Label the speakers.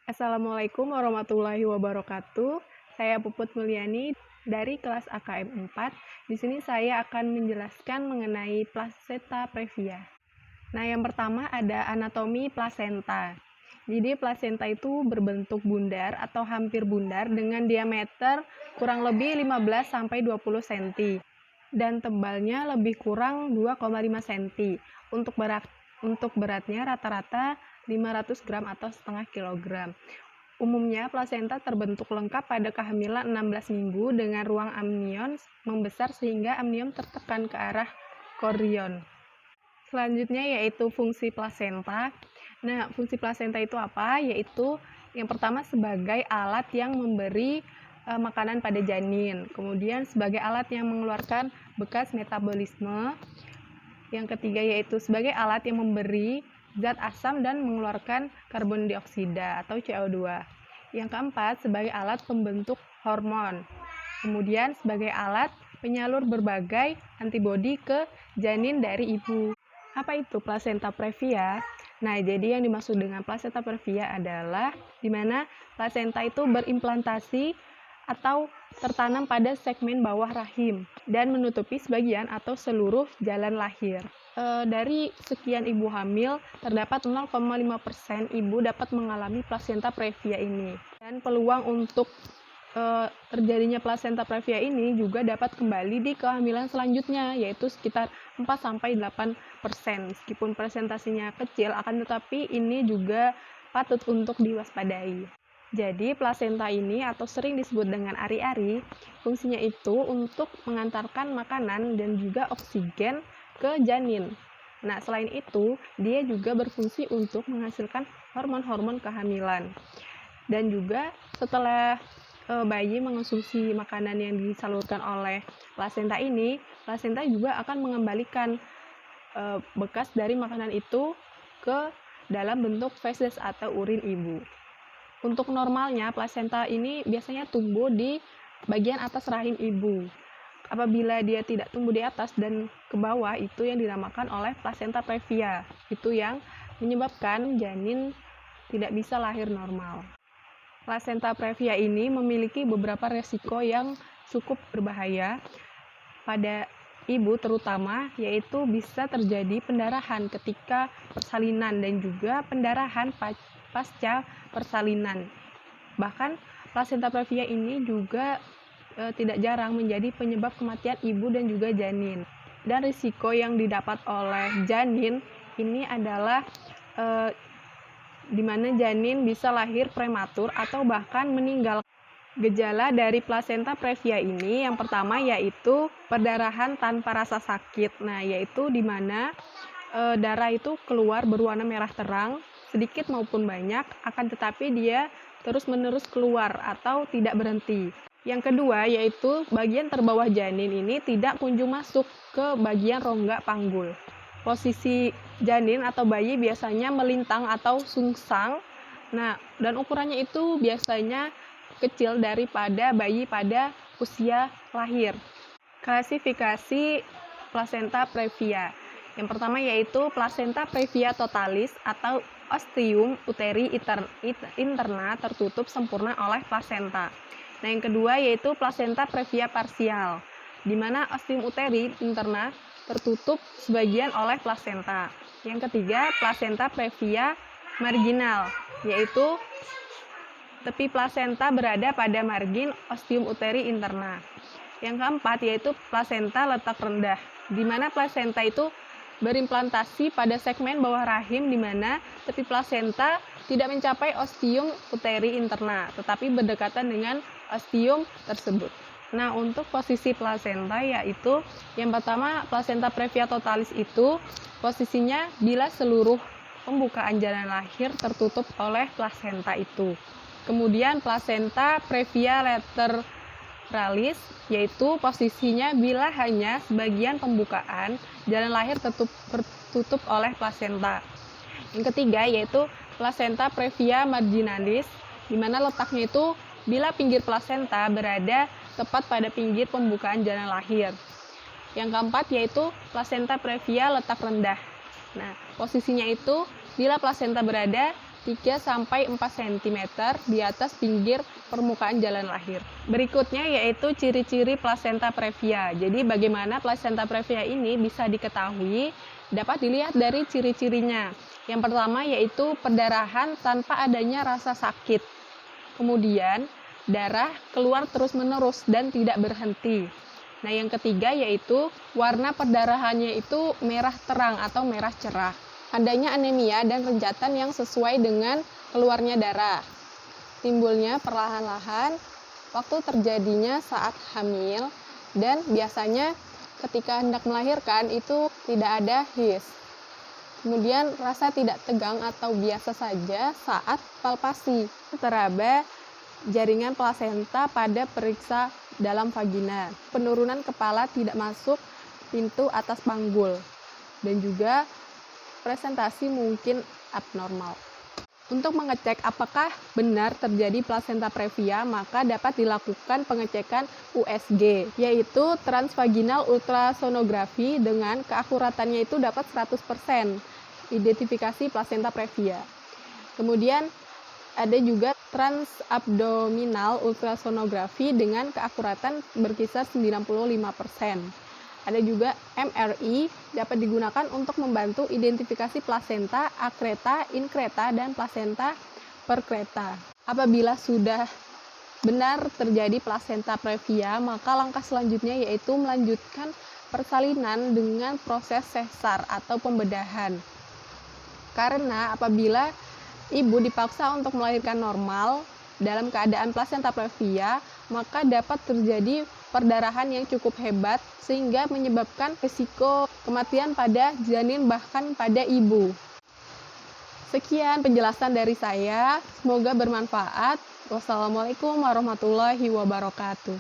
Speaker 1: Assalamualaikum warahmatullahi wabarakatuh. Saya Puput Mulyani dari kelas AKM 4. Di sini saya akan menjelaskan mengenai plasenta previa. Nah, yang pertama ada anatomi plasenta. Jadi plasenta itu berbentuk bundar atau hampir bundar dengan diameter kurang lebih 15 sampai 20 cm dan tebalnya lebih kurang 2,5 cm. Untuk beratnya rata-rata 500 gram atau setengah kilogram. Umumnya, plasenta terbentuk lengkap pada kehamilan 16 minggu dengan ruang amnion membesar sehingga amnion tertekan ke arah korion. Selanjutnya yaitu fungsi plasenta. Nah, fungsi plasenta itu apa? Yaitu yang pertama sebagai alat yang memberi makanan pada janin. Kemudian sebagai alat yang mengeluarkan bekas metabolisme. Yang ketiga yaitu sebagai alat yang memberi zat asam dan mengeluarkan karbon dioksida atau CO2. Yang keempat sebagai alat pembentuk hormon. Kemudian sebagai alat penyalur berbagai antibodi ke janin dari ibu. Apa itu plasenta previa? Nah, jadi yang dimaksud dengan plasenta previa adalah di mana plasenta itu berimplantasi atau tertanam pada segmen bawah rahim dan menutupi sebagian atau seluruh jalan lahir. Dari sekian ibu hamil, terdapat 0,5% ibu dapat mengalami plasenta previa ini. Dan peluang untuk terjadinya plasenta previa ini juga dapat kembali di kehamilan selanjutnya, yaitu sekitar 4-8%. Meskipun presentasinya kecil, akan tetapi ini juga patut untuk diwaspadai. Jadi, plasenta ini atau sering disebut dengan ari-ari, fungsinya itu untuk mengantarkan makanan dan juga oksigen ke janin. Nah, selain itu, dia juga berfungsi untuk menghasilkan hormon-hormon kehamilan. Dan juga setelah bayi mengonsumsi makanan yang disalurkan oleh plasenta ini, plasenta juga akan mengembalikan bekas dari makanan itu ke dalam bentuk feses atau urin ibu. Untuk normalnya, plasenta ini biasanya tumbuh di bagian atas rahim ibu. Apabila dia tidak tumbuh di atas dan ke bawah, itu yang dinamakan oleh plasenta previa. Itu yang menyebabkan janin tidak bisa lahir normal. Plasenta previa ini memiliki beberapa resiko yang cukup berbahaya pada ibu terutama, yaitu bisa terjadi pendarahan ketika persalinan dan juga pendarahan pasca persalinan. Bahkan plasenta previa ini juga tidak jarang menjadi penyebab kematian ibu dan juga janin. Dan risiko yang didapat oleh janin ini adalah di mana janin bisa lahir prematur atau bahkan meninggal. Gejala dari plasenta previa ini yang pertama yaitu perdarahan tanpa rasa sakit. Nah, yaitu di mana darah itu keluar berwarna merah terang, sedikit maupun banyak, akan tetapi dia terus-menerus keluar atau tidak berhenti. Yang kedua yaitu bagian terbawah janin ini tidak kunjung masuk ke bagian rongga panggul. Posisi janin atau bayi biasanya melintang atau sungsang. Nah, dan ukurannya itu biasanya kecil daripada bayi pada usia lahir. Klasifikasi plasenta previa. Yang pertama yaitu plasenta previa totalis atau ostium uteri interna tertutup sempurna oleh plasenta. Nah, yang kedua yaitu plasenta previa parsial, di mana ostium uteri interna tertutup sebagian oleh plasenta. Yang ketiga, plasenta previa marginal, yaitu tepi plasenta berada pada margin ostium uteri interna. Yang keempat yaitu plasenta letak rendah, di mana plasenta itu berimplantasi pada segmen bawah rahim di mana tepi plasenta tidak mencapai ostium uteri interna, tetapi berdekatan dengan ostium tersebut. Nah, untuk posisi plasenta yaitu yang pertama plasenta previa totalis itu posisinya bila seluruh pembukaan jalan lahir tertutup oleh plasenta itu. Kemudian plasenta previa lateralis yaitu posisinya bila hanya sebagian pembukaan jalan lahir tertutup oleh plasenta. Yang ketiga yaitu plasenta previa marginalis, di mana letaknya itu bila pinggir plasenta berada tepat pada pinggir pembukaan jalan lahir. Yang keempat yaitu plasenta previa letak rendah. Nah, posisinya itu bila plasenta berada 3-4 cm di atas pinggir permukaan jalan lahir. Berikutnya yaitu ciri-ciri plasenta previa. Jadi bagaimana plasenta previa ini bisa diketahui dapat dilihat dari ciri-cirinya. Yang pertama yaitu perdarahan tanpa adanya rasa sakit. Kemudian darah keluar terus-menerus dan tidak berhenti. Nah, yang ketiga yaitu warna perdarahannya itu merah terang atau merah cerah. Adanya anemia dan renjatan yang sesuai dengan keluarnya darah. Timbulnya perlahan-lahan, waktu terjadinya saat hamil, dan biasanya ketika hendak melahirkan itu tidak ada his. Kemudian rasa tidak tegang atau biasa saja saat palpasi. Teraba jaringan plasenta pada periksa dalam vagina. Penurunan kepala tidak masuk pintu atas panggul. Dan juga presentasi mungkin abnormal. Untuk mengecek apakah benar terjadi plasenta previa, maka dapat dilakukan pengecekan USG, yaitu transvaginal ultrasonografi dengan keakuratannya itu dapat 100% identifikasi plasenta previa. Kemudian ada juga transabdominal ultrasonografi dengan keakuratan berkisar 95%. Ada juga MRI dapat digunakan untuk membantu identifikasi plasenta akreta, inkreta, dan plasenta perkreta. Apabila sudah benar terjadi plasenta previa, maka langkah selanjutnya yaitu melanjutkan persalinan dengan proses sesar atau pembedahan. Karena apabila ibu dipaksa untuk melahirkan normal dalam keadaan plasenta previa, maka dapat terjadi perdarahan yang cukup hebat sehingga menyebabkan risiko kematian pada janin bahkan pada ibu. Sekian penjelasan dari saya, semoga bermanfaat. Wassalamualaikum warahmatullahi wabarakatuh.